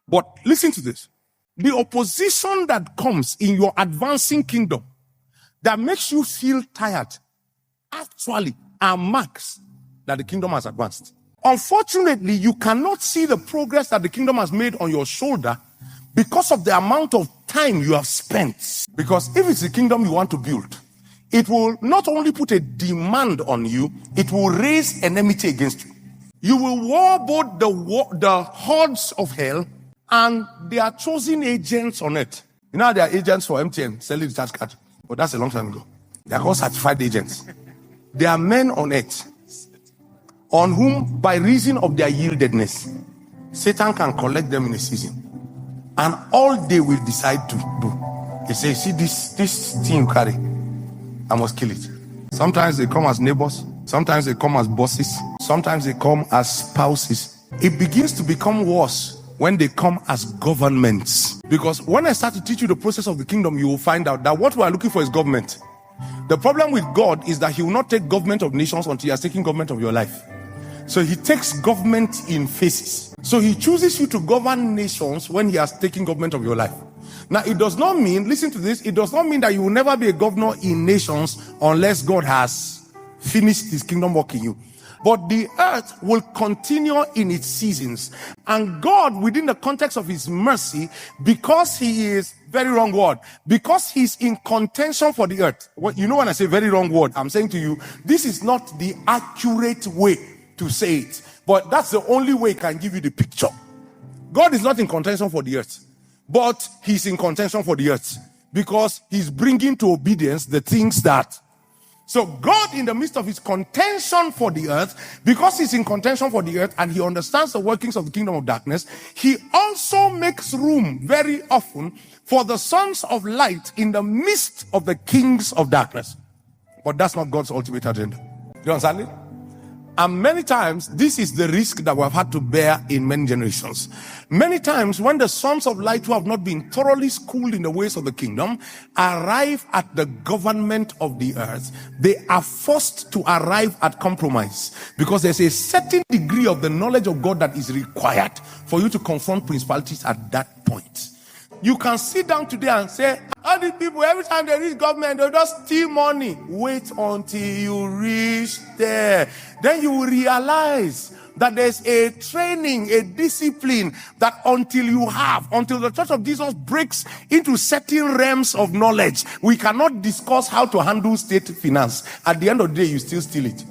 But listen to this. The opposition that comes in your advancing kingdom that makes you feel tired actually are marks that the kingdom has advanced. Unfortunately, you cannot see the progress that the kingdom has made on your shoulder because of the amount of time you have spent. Because if it's the kingdom you want to build, it will not only put a demand on you, it will raise enmity against you. You will war both the hordes of hell and their chosen agents on it. You know, there are agents for MTN selling the charge card, but that's a long time ago. They are called certified agents. There are men on it on whom, by reason of their yieldedness, Satan can collect them in a season. And all they will decide to do is say, see this thing you carry, I must kill it. Sometimes they come as neighbors. Sometimes they come as bosses. Sometimes they come as spouses. It begins to become worse when they come as governments. Because when I start to teach you the process of the kingdom, you will find out that what we are looking for is government. The problem with God is that he will not take government of nations until he has taken government of your life. So he takes government in phases. So he chooses you to govern nations when he has taken government of your life. Now, it does not mean, listen to this, it does not mean that you will never be a governor in nations unless God has finished his kingdom work in you. But the earth will continue in its seasons. And God, within the context of his mercy, because he is, very wrong word, because he's in contention for the earth. You know when I say very wrong word, I'm saying to you, this is not the accurate way to say it. But that's the only way I can give you the picture. God is not in contention for the earth, but he's in contention for the earth because he's bringing to obedience the things that. So God, in the midst of his contention for the earth, because he's in contention for the earth and he understands the workings of the kingdom of darkness, he also makes room very often for the sons of light in the midst of the kings of darkness. But that's not God's ultimate agenda. You understand it? And many times, this is the risk that we have had to bear in many generations. Many times, when the sons of light who have not been thoroughly schooled in the ways of the kingdom arrive at the government of the earth, they are forced to arrive at compromise because there's a certain degree of the knowledge of God that is required for you to confront principalities at that point. You can sit down today and say, all these people, every time they reach government, they'll just steal money. Wait until you reach there. Then you will realize that there's a training, a discipline that until the Church of Jesus breaks into certain realms of knowledge, we cannot discuss how to handle state finance. At the end of the day, you still steal it.